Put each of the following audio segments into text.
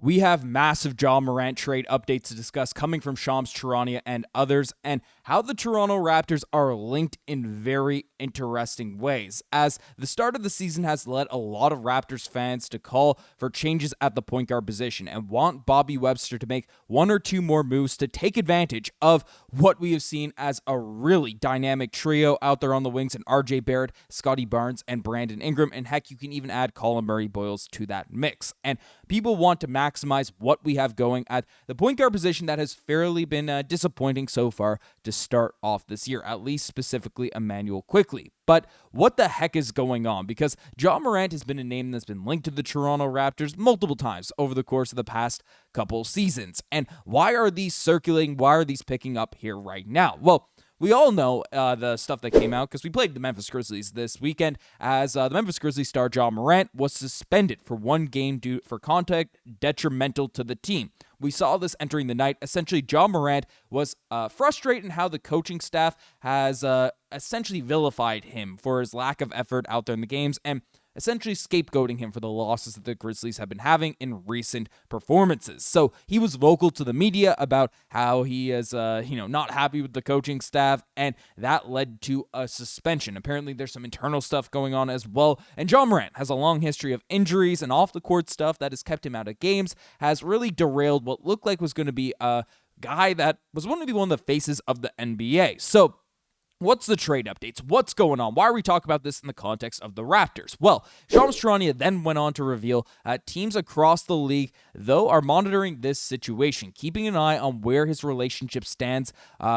We have massive Ja Morant trade updates to discuss coming from Shams Charania and others, and how the Toronto Raptors are linked in very interesting ways, as the start of the season has led a lot of Raptors fans to call for changes at the point guard position and want Bobby Webster to make one or two more moves to take advantage of what we have seen as a really dynamic trio out there on the wings in RJ Barrett, Scottie Barnes, and Brandon Ingram, and heck, you can even add Colin Murray-Boyles to that mix. And people want to maximize what we have going at the point guard position that has fairly been disappointing so far to start off this year, at least specifically Immanuel Quickley. But what the heck is going on? Because Ja Morant has been a name that's been linked to the Toronto Raptors multiple times over the course of the past couple seasons. And why are these circulating? Why are these picking up here right now? Well, we all know the stuff that came out because we played the Memphis Grizzlies this weekend, as the Memphis Grizzlies star Ja Morant was suspended for one game due for contact detrimental to the team. We saw this entering the night. Essentially, Ja Morant was frustrated in how the coaching staff has essentially vilified him for his lack of effort out there in the games, and essentially scapegoating him for the losses that the Grizzlies have been having in recent performances. So he was vocal to the media about how he is, not happy with the coaching staff, and that led to a suspension. Apparently, there's some internal stuff going on as well, and Ja Morant has a long history of injuries and off-the-court stuff that has kept him out of games, has really derailed what looked like was going to be a guy that was going to be one of the faces of the NBA. So, what's the trade updates? What's going on? Why are we talking about this in the context of the Raptors? Well, Shams Charania then went on to reveal teams across the league, though, are monitoring this situation, keeping an eye on where his relationship stands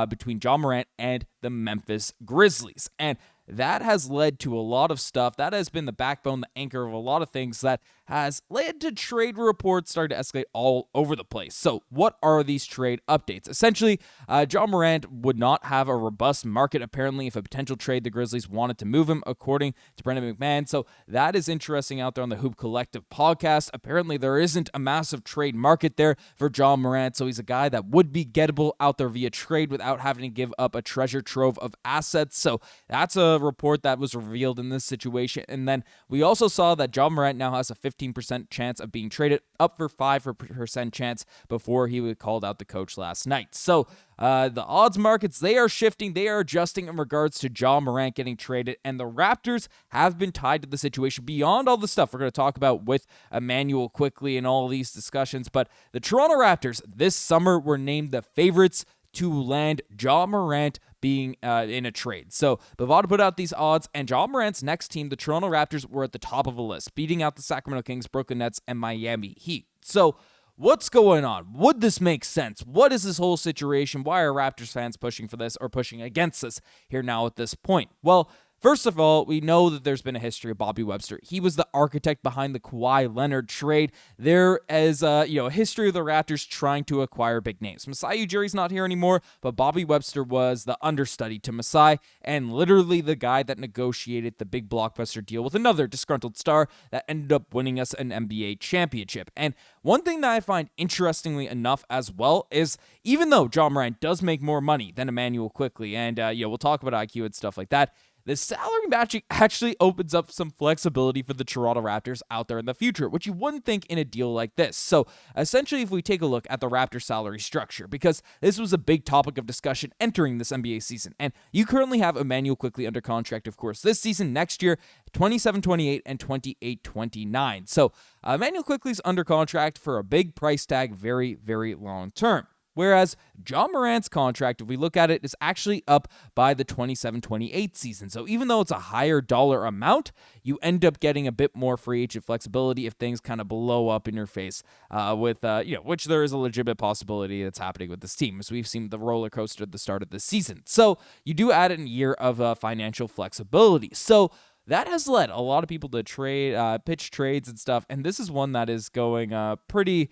between Ja Morant and the Memphis Grizzlies. And that has led to a lot of stuff. That has been the backbone, the anchor of a lot of things that has led to trade reports starting to escalate all over the place. So what are these trade updates? Essentially, Ja Morant would not have a robust market, apparently, if a potential trade the Grizzlies wanted to move him, according to Brendan McMahon. So that is interesting out there on the Hoop Collective podcast. Apparently, there isn't a massive trade market there for Ja Morant, so he's a guy that would be gettable out there via trade without having to give up a treasure trove of assets. So that's a report that was revealed in this situation. And then we also saw that Ja Morant now has a 15% chance of being traded, up for 5% chance before he was called out the coach last night. So the odds markets, they are shifting, they are adjusting in regards to Ja Morant getting traded, and the Raptors have been tied to the situation beyond all the stuff we're going to talk about with Immanuel Quickley and all these discussions. But the Toronto Raptors this summer were named the favorites to land Ja Morant being in a trade. So Bovada put out these odds, and Ja Morant's next team, the Toronto Raptors, were at the top of the list, beating out the Sacramento Kings, Brooklyn Nets, and Miami Heat. So what's going on? Would this make sense? What is this whole situation? Why are Raptors fans pushing for this or pushing against this here now at this point? Well, first of all, we know that there's been a history of Bobby Webster. He was the architect behind the Kawhi Leonard trade. There is a history of the Raptors trying to acquire big names. Masai Ujiri's not here anymore, but Bobby Webster was the understudy to Masai and literally the guy that negotiated the big blockbuster deal with another disgruntled star that ended up winning us an NBA championship. And one thing that I find interestingly enough as well is, even though Ja Morant does make more money than Immanuel Quickley, and we'll talk about IQ and stuff like that, the salary matching actually opens up some flexibility for the Toronto Raptors out there in the future, which you wouldn't think in a deal like this. So essentially, if we take a look at the Raptors salary structure, because this was a big topic of discussion entering this NBA season, and you currently have Immanuel Quickley under contract, of course, this season, next year, 27-28 and 28-29. So Immanuel Quickley's under contract for a big price tag, very, very long term. Whereas Ja Morant's contract, if we look at it, is actually up by the 27-28 season. So even though it's a higher dollar amount, you end up getting a bit more free agent flexibility if things kind of blow up in your face which there is a legitimate possibility that's happening with this team, as we've seen the roller coaster at the start of the season. So you do add in a year of financial flexibility. So that has led a lot of people to pitch trades and stuff, and this is one that is going pretty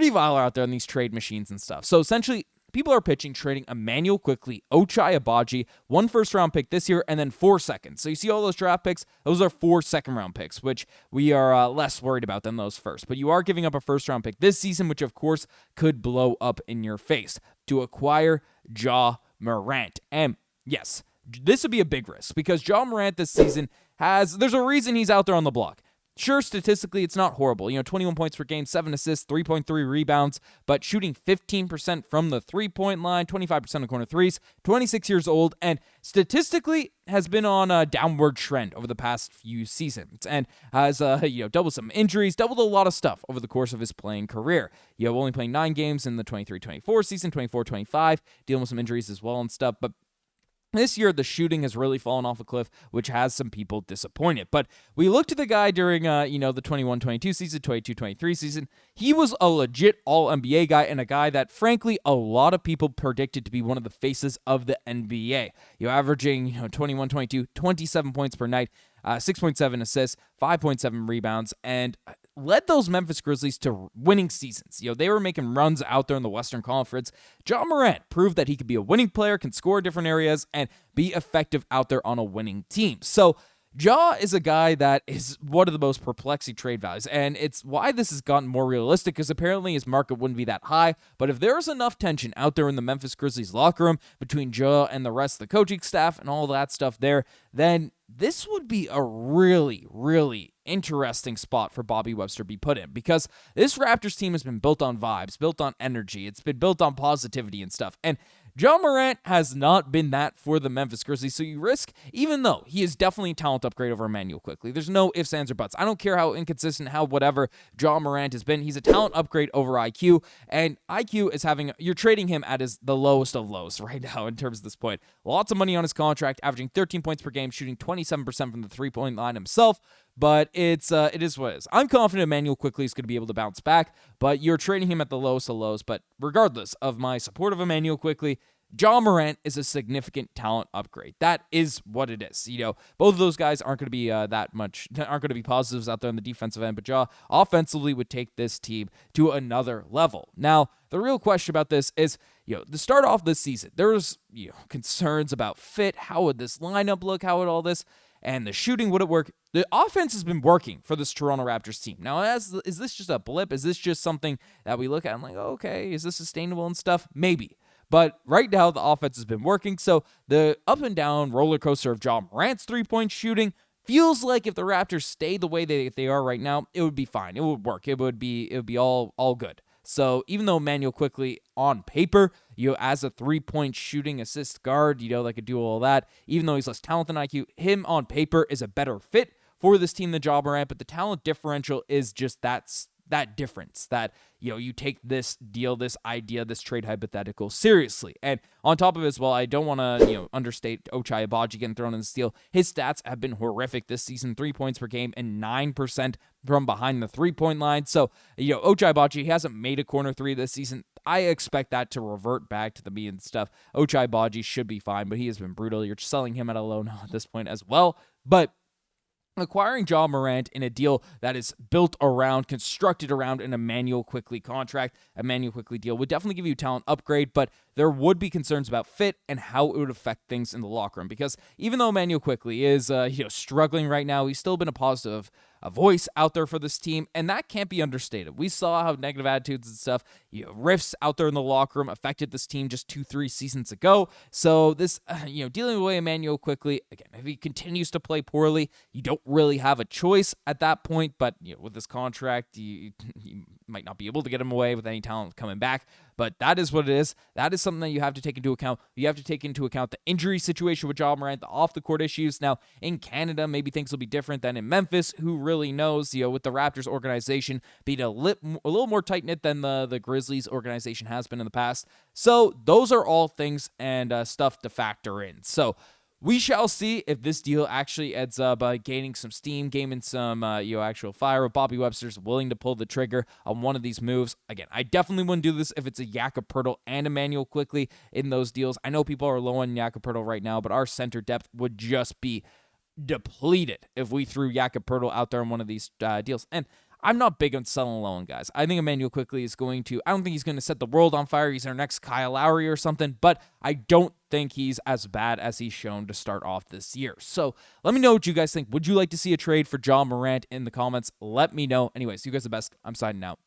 viral out there on these trade machines and stuff. So essentially, people are pitching trading Immanuel Quickley, Ochai Agbaji, 1 first-round pick this year, and then 4 seconds. So you see all those draft picks? Those are 4 second-round picks, which we are less worried about than those first. But you are giving up a first-round pick this season, which of course could blow up in your face, to acquire Ja Morant. And yes, this would be a big risk, because Ja Morant this season there's a reason he's out there on the block. Sure, statistically, it's not horrible. 21 points per game, 7 assists, 3.3 rebounds, but shooting 15% from the three-point line, 25% of corner threes, 26 years old, and statistically has been on a downward trend over the past few seasons, and has doubled some injuries, doubled a lot of stuff over the course of his playing career. Only playing 9 games in the 23-24 season, 24-25, dealing with some injuries as well and stuff, but this year, the shooting has really fallen off a cliff, which has some people disappointed. But we looked at the guy during, the 21-22 season, 22-23 season. He was a legit All-NBA guy and a guy that, frankly, a lot of people predicted to be one of the faces of the NBA. Averaging, 21-22, 27 points per night, 6.7 assists, 5.7 rebounds, and led those Memphis Grizzlies to winning seasons. They were making runs out there in the Western Conference. Ja Morant proved that he could be a winning player, can score different areas, and be effective out there on a winning team. So Ja is a guy that is one of the most perplexing trade values, and it's why this has gotten more realistic, because apparently his market wouldn't be that high. But if there's enough tension out there in the Memphis Grizzlies locker room between Ja and the rest of the coaching staff and all that stuff there, then this would be a really, really interesting spot for Bobby Webster to be put in, because this Raptors team has been built on vibes, built on energy, it's been built on positivity and stuff, and Ja Morant has not been that for the Memphis Grizzlies, so you risk, even though he is definitely a talent upgrade over Immanuel Quickley, there's no ifs, ands, or buts. I don't care how inconsistent, how whatever Ja Morant has been, he's a talent upgrade over IQ, and IQ is you're trading him at the lowest of lows right now in terms of this point. Lots of money on his contract, averaging 13 points per game, shooting 27% from the three-point line himself, but it is what it is. I'm confident Immanuel Quickley is going to be able to bounce back, but you're trading him at the lowest of lows. But regardless of my support of Immanuel Quickley, Ja Morant is a significant talent upgrade. That is what it is. Both of those guys aren't going to be aren't going to be positives out there on the defensive end, but Ja offensively would take this team to another level. Now, the real question about this is, to start off this season, there was concerns about fit. How would this lineup look? How would all this? And the shooting, would it work? The offense has been working for this Toronto Raptors team. Now, is this just a blip? Is this just something that we look at and like, okay, is this sustainable and stuff? Maybe. But right now, the offense has been working. So the up and down roller coaster of Ja Morant's three-point shooting feels like if the Raptors stay the way they are right now, it would be fine. It would work. It would be all good. So even though Immanuel Quickley on paper, as a three-point shooting assist guard, that could do all that, even though he's less talented than IQ, him on paper is a better fit for this team than Ja Morant, but the talent differential is just that difference, that you take this deal, this idea, this trade hypothetical seriously. And on top of it as well, I don't want to understate Ochai Agbaji getting thrown in the steal. His stats have been horrific this season, 3 points per game and 9% from behind the three-point line. So Ochai Agbaji, he hasn't made a corner three this season. I expect that to revert back to the mean stuff. Ochai Agbaji should be fine, but he has been brutal. You're selling him at a low now at this point as well. But acquiring Ja Morant in a deal that is constructed around an Immanuel Quickley contract, Immanuel Quickley deal, would definitely give you a talent upgrade, but there would be concerns about fit and how it would affect things in the locker room. Because even though Immanuel Quickley is struggling right now, he's still been a voice out there for this team, and that can't be understated. We saw how negative attitudes and stuff, rifts out there in the locker room affected this team just 2-3 seasons ago. So this, dealing with Immanuel Quickley, again, if he continues to play poorly, you don't really have a choice at that point. But with this contract, you might not be able to get him away with any talent coming back. But that is what it is. That is something that you have to take into account. You have to take into account the injury situation with Ja Morant, the off-the-court issues. Now, in Canada, maybe things will be different than in Memphis. Who really knows? With the Raptors organization being a little more tight-knit than the Grizzlies organization has been in the past. So those are all things and stuff to factor in. So we shall see if this deal actually ends up gaining some steam, gaining some actual fire. If Bobby Webster's willing to pull the trigger on one of these moves. Again, I definitely wouldn't do this if it's a Jakob Poeltl and Immanuel Quickley in those deals. I know people are low on Jakob Poeltl right now, but our center depth would just be depleted if we threw Jakob Poeltl out there in one of these deals. And I'm not big on selling low on guys. I think Immanuel Quickley is I don't think he's going to set the world on fire. He's our next Kyle Lowry or something, but I don't think he's as bad as he's shown to start off this year. So let me know what you guys think. Would you like to see a trade for Ja Morant in the comments? Let me know. Anyways, you guys are the best. I'm signing out.